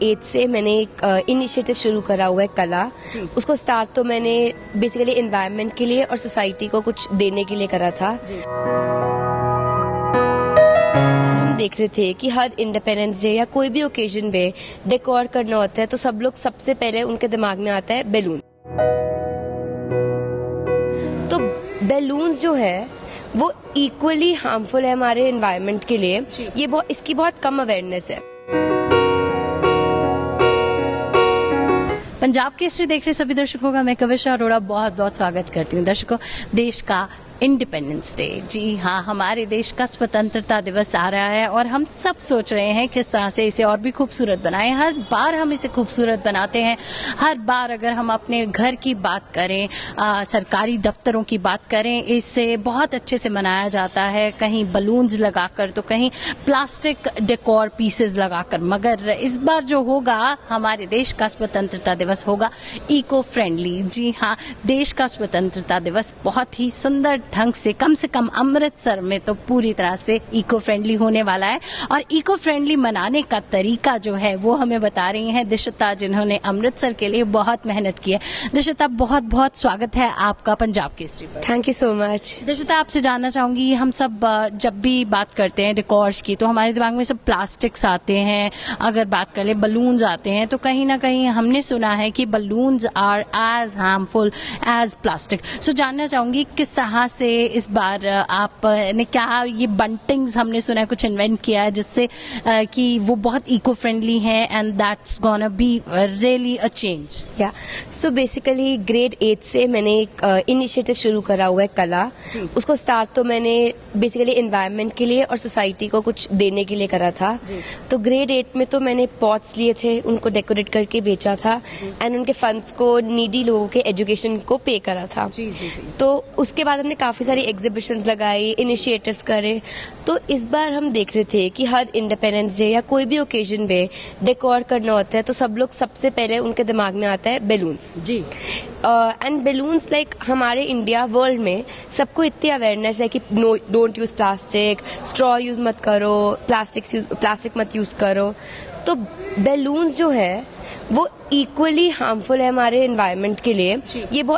8 से मैंने एक इनिशिएटिव शुरू करा हुआ है कला। उसको स्टार्ट तो मैंने बेसिकली एनवायरनमेंट के लिए और सोसाइटी को कुछ देने के लिए करा था। हम देख रहे थे कि हर इंडिपेंडेंस डे या कोई भी ओकेजन पे डेकोर करना होता है तो सब लोग सबसे पहले उनके दिमाग में आता है बैलून। तो बैलून्स जो है वो इक्वली हार्मफुल है हमारे एनवायरनमेंट के लिए। इसकी बहुत कम अवेयरनेस है। पंजाब केसरी देख रहे सभी दर्शकों का मैं कविशा अरोड़ा बहुत बहुत स्वागत करती हूँ। दर्शकों, देश का इंडिपेंडेंस डे, जी हाँ, हमारे देश का स्वतंत्रता दिवस आ रहा है और हम सब सोच रहे हैं किस तरह से इसे और भी खूबसूरत बनाएं। हर बार हम इसे खूबसूरत बनाते हैं। हर बार अगर हम अपने घर की बात करें, सरकारी दफ्तरों की बात करें, इसे बहुत अच्छे से मनाया जाता है, कहीं बलून्स लगाकर तो कहीं प्लास्टिक डेकोर पीसेस लगाकर। मगर इस बार जो होगा, हमारे देश का स्वतंत्रता दिवस होगा इको फ्रेंडली। जी हाँ, देश का स्वतंत्रता दिवस बहुत ही सुंदर ढंग से कम अमृतसर में तो पूरी तरह से इको फ्रेंडली होने वाला है। और इको फ्रेंडली मनाने का तरीका जो है वो हमें बता रही हैं दिशिता, जिन्होंने अमृतसर के लिए बहुत मेहनत की है। दिशिता, बहुत बहुत स्वागत है आपका पंजाब केसरी पर। Thank you so much. Dishita, आपसे जानना चाहूंगी, हम सब जब भी बात करते हैं डेकोर्स की तो हमारे दिमाग में सब प्लास्टिक्स आते हैं। अगर बात करें बलून्स आते हैं तो कहीं ना कहीं हमने सुना है कि balloons are as harmful as plastic. So जानना चाहूंगी किस तरह से इस बार आपने क्या ये बंटिंग्स हमने सुना है कुछ इन्वेंट किया है जिससे कि वो बहुत इको फ्रेंडली है and that's gonna be really a change. या सो बेसिकली ग्रेड 8 से मैंने एक इनिशिएटिव शुरू करा हुआ है कला। उसको स्टार्ट तो मैंने बेसिकली एनवायरनमेंट के लिए और सोसाइटी को कुछ देने के लिए करा था। तो ग्रेड 8 में तो मैंने पॉट्स लिए थे, उनको डेकोरेट करके बेचा था एंड उनके फंड्स को नीडी लोगों के एजुकेशन को पे करा था। तो उसके बाद हमने काफी सारी एग्जीबिशंस लगाई, इनिशिएटिव्स करे। तो इस बार हम देख रहे थे कि हर इंडिपेंडेंस डे या कोई भी ओकेजन पे डेकोर करना होता है तो सब लोग सबसे पहले उनके दिमाग में आता है बैलून्स। जी एंड बैलून्स लाइक हमारे इंडिया वर्ल्ड में सबको इतनी अवेयरनेस है कि don't use plastic, straw use मत करो, प्लास्टिक मत यूज करो। तो बैलून्स जो है वो इक्वली हार्मफुल है हमारे एनवायरनमेंट के लिए।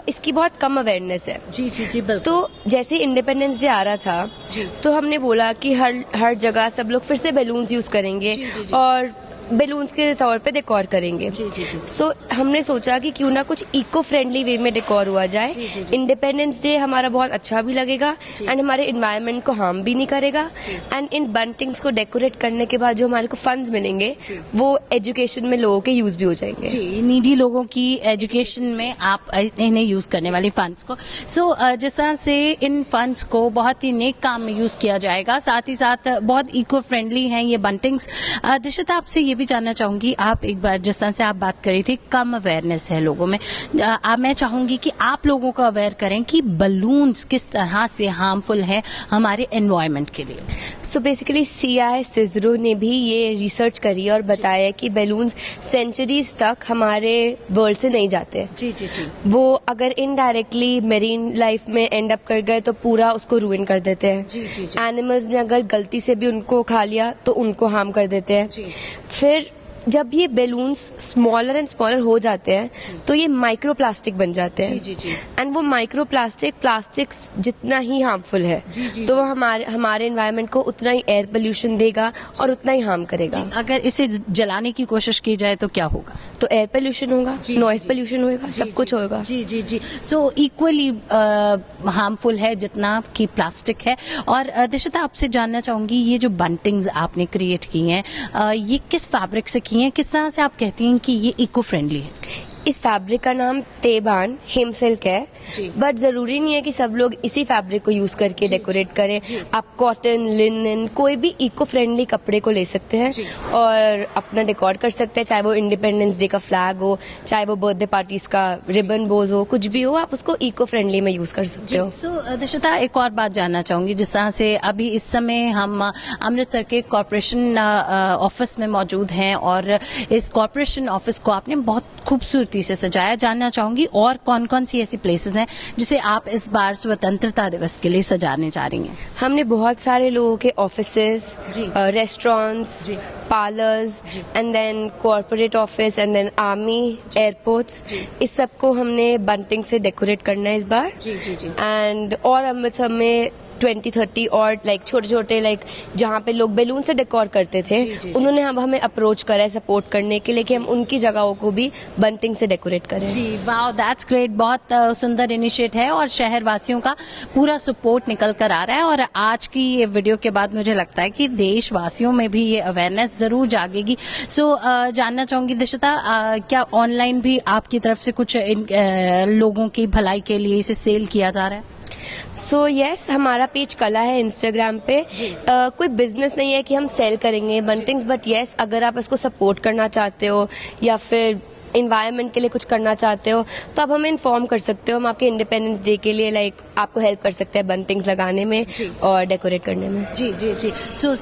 इसकी बहुत कम अवेयरनेस है। जी जी जी, बिल्कुल। तो जैसे इंडिपेंडेंस डे आ रहा था तो हमने बोला कि हर जगह सब लोग फिर से बैलून्स यूज करेंगे और बैलून्स के तौर पे डेकोर करेंगे। सो हमने सोचा कि क्यों ना कुछ इको फ्रेंडली वे में डेकोर हुआ जाए। इंडिपेंडेंस डे हमारा बहुत अच्छा भी लगेगा एंड हमारे एनवायरनमेंट को हार्म भी नहीं करेगा। एंड इन बंटिंग्स को डेकोरेट करने के बाद जो हमारे को फंड्स मिलेंगे वो एजुकेशन में लोगों के यूज भी हो जाएंगे। जी, नीडी लोगों की एजुकेशन में आप इन्हें यूज करने वाले फंड्स को। सो जिस तरह से इन फंड्स को बहुत ही नेक काम में यूज किया जाएगा, साथ ही साथ बहुत इको फ्रेंडली हैं ये बंटिंग्स। दिशिता, आपसे ये भी जानना चाहूंगी, आप एक बार जिस तरह से आप बात करी थी कम अवेयरनेस है लोगों में, मैं चाहूंगी कि आप लोगों को अवेयर करें कि बलून्स किस तरह से हार्मफुल है हमारे एनवायरनमेंट के लिए। सो बेसिकली CI सिजरो ने भी ये रिसर्च करी और बताया कि बैलून्स सेंचुरीज तक हमारे वर्ल्ड से नहीं जाते। जी जी जी, वो अगर इनडायरेक्टली मेरीन लाइफ में एंड अप कर गए तो पूरा उसको रूइन कर देते हैं। जी जी जी, एनिमल्स ने अगर गलती से भी उनको खा लिया तो उनको हार्म कर देते हैं। फिर जब ये बैलून्स स्मॉलर एंड स्मॉलर हो जाते हैं तो ये माइक्रो प्लास्टिक बन जाते हैं। एंड वो माइक्रो प्लास्टिक जितना ही हार्मफुल है तो वो हमारे एनवायरनमेंट को उतना ही एयर पोल्यूशन देगा और उतना ही हार्म करेगा। अगर इसे जलाने की कोशिश की जाए तो क्या होगा? तो एयर पोल्यूशन होगा, नॉइज पोल्यूशन होगा, सब कुछ होगा। जी जी जी, सो इक्वली हार्मफुल है जितना कि प्लास्टिक है। और दिशिता, आपसे जानना चाहूंगी, ये जो बंटिंग्स आपने क्रिएट की हैं ये किस फैब्रिक से की हैं? किस तरह से आप कहती हैं कि ये इको फ्रेंडली है? इस फैब्रिक का नाम तेबान हेम सिल्क है, बट जरूरी नहीं है कि सब लोग इसी फैब्रिक को यूज करके डेकोरेट करें। आप कॉटन, लिनन, कोई भी इको फ्रेंडली कपड़े को ले सकते हैं और अपना डेकोर कर सकते हैं, चाहे वो इंडिपेंडेंस डे का फ्लैग हो, चाहे वो बर्थडे पार्टीज का रिबन बोज हो, कुछ भी हो, आप उसको इको फ्रेंडली में यूज कर सकते हो। सो दिशिता, एक और बात जानना चाहूंगी, जिस तरह से अभी इस समय हम अमृतसर के कॉर्पोरेशन ऑफिस में मौजूद हैं और इस कॉर्पोरेशन ऑफिस को आपने बहुत खूबसूरती खूबसूरती से सजाया। जानना चाहूंगी और कौन कौन सी ऐसी प्लेसेस हैं जिसे आप इस बार स्वतंत्रता दिवस के लिए सजाने जा रही हैं? हमने बहुत सारे लोगों के ऑफिसेज, जी। रेस्टोरेंट्स, जी। Parlours and then corporate office and then army, airports, इस सबको हमने बंटिंग से डेकोरेट करना है इस बार। जी जी जी। एंड और अमृतसर में 20-30 और लाइक छोटे छोटे लाइक जहाँ पे लोग बैलून से डेकोर करते थे, जी, जी, जी। उन्होंने अब हमें अप्रोच करा है सपोर्ट करने के लिए कि हम उनकी जगहों को भी बंटिंग से डेकोरेट करें। जी, वाओ, दैट्स ग्रेट। बहुत सुंदर इनिशिएटिव है और शहर वासियों का पूरा सपोर्ट निकल कर आ रहा है। और आज की ये वीडियो के बाद मुझे लगता है कि देशवासियों में भी ये अवेयरनेस जरूर जागेगी। सो जानना चाहूंगी दिशिता, क्या ऑनलाइन भी आपकी तरफ से कुछ लोगों की भलाई के लिए इसे सेल किया जा रहा है? सो यस, हमारा पेज कला है इंस्टाग्राम पे। कोई बिजनेस नहीं है कि हम सेल करेंगे बंटिंग्स, बट यस, अगर आप इसको सपोर्ट करना चाहते हो या फिर इन्वायरमेंट के लिए कुछ करना चाहते हो तो आप हमें इन्फॉर्म कर सकते हो। हम आपके इंडिपेंडेंस डे के लिए लाइक आपको हेल्प कर सकते हैं बंटिंग्स लगाने में और डेकोरेट करने में। जी जी जी। सो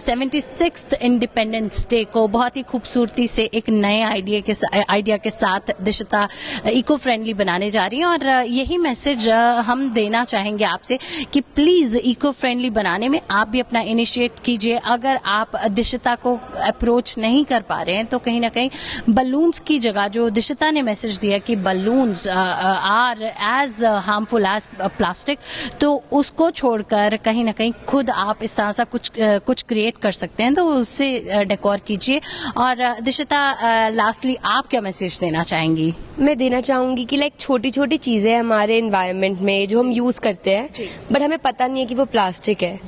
76th इंडिपेंडेंस डे को बहुत ही खूबसूरती से एक नए आइडिया के साथ दिशिता इको फ्रेंडली बनाने जा रही हैं। और यही मैसेज हम देना चाहेंगे आपसे कि प्लीज इको फ्रेंडली बनाने में आप भी अपना इनिशिएट कीजिए। अगर आप दिशिता को अप्रोच नहीं कर पा रहे हैं तो कहीं ना कहीं बलून्स की जगह, जो दिशिता ने मैसेज दिया कि balloons are as harmful as plastic, तो उसको छोड़कर कहीं ना कहीं खुद आप इस तरह सा कुछ क्रिएट कर सकते हैं, तो उससे डेकोर कीजिए। और दिशिता, लास्टली आप क्या मैसेज देना चाहेंगी? मैं देना चाहूंगी कि लाइक छोटी छोटी चीजें हमारे एनवायरनमेंट में जो हम यूज करते हैं बट हमें पता नहीं है कि वो प्लास्टिक है,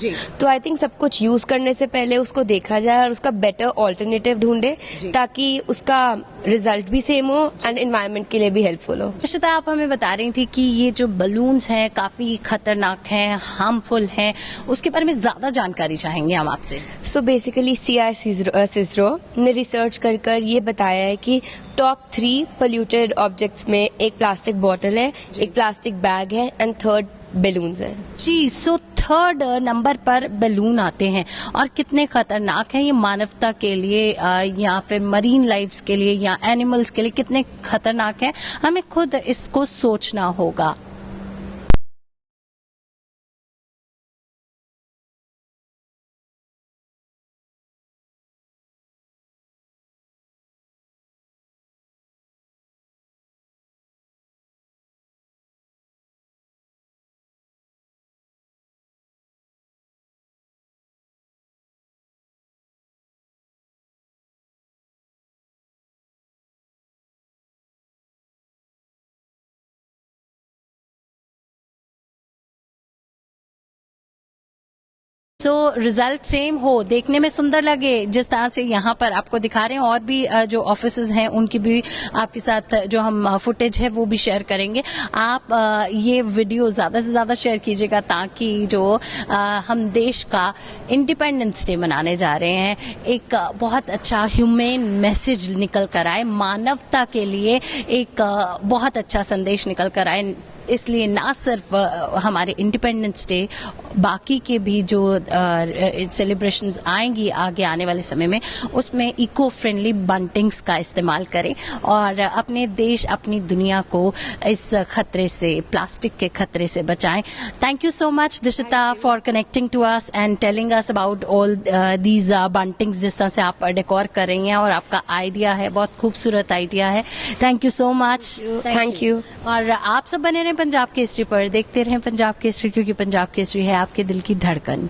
तो आई थिंक सब कुछ यूज करने से पहले उसको देखा जाए और उसका बेटर ऑल्टरनेटिव ढूंढे ताकि उसका रिजल्ट भी सेम हो एंड एनवायरनमेंट के लिए भी हेल्पफुल हो। दिशिता, आप हमें बता रही थी कि ये जो बलून्स हैं काफी खतरनाक हैं, हार्मफुल हैं, उसके बारे में ज्यादा जानकारी चाहेंगे हम आपसे। सो बेसिकली CI CISRO ने रिसर्च कर ये बताया है कि टॉप 3 पोल्यूटेड ऑब्जेक्ट्स में एक प्लास्टिक बॉटल है, एक प्लास्टिक बैग है एंड थर्ड बैलून्स है। जी, सो थर्ड नंबर पर बैलून आते हैं और कितने खतरनाक हैं ये मानवता के लिए या फिर मरीन लाइफ्स के लिए या एनिमल्स के लिए कितने खतरनाक हैं, हमें खुद इसको सोचना होगा। सो रिजल्ट सेम हो, देखने में सुंदर लगे, जिस तरह से यहाँ पर आपको दिखा रहे हैं। और भी जो ऑफिसेज हैं उनकी भी आपके साथ जो हम फुटेज है वो भी शेयर करेंगे। आप ये वीडियो ज्यादा से ज्यादा शेयर कीजिएगा ताकि जो हम देश का इंडिपेंडेंस डे मनाने जा रहे हैं एक बहुत अच्छा ह्यूमेन मैसेज निकल कर आए, मानवता के लिए एक बहुत अच्छा संदेश निकल कर आए। इसलिए ना सिर्फ हमारे इंडिपेंडेंस डे, बाकी के भी जो सेलिब्रेशंस आएंगी आगे आने वाले समय में, उसमें इको फ्रेंडली बंटिंग्स का इस्तेमाल करें और अपने देश, अपनी दुनिया को इस खतरे से, प्लास्टिक के खतरे से बचाएं। Thank you so much Dishita for connecting to us and telling us about all these buntings, जिस तरह से आप डेकोर कर रही हैं और आपका आइडिया है, बहुत खूबसूरत आइडिया है। Thank you so much. Thank you. और आप सब बने रहें पंजाब केसरी पर, देखते रहें पंजाब केसरी, क्योंकि पंजाब केसरी है आपके दिल की धड़कन।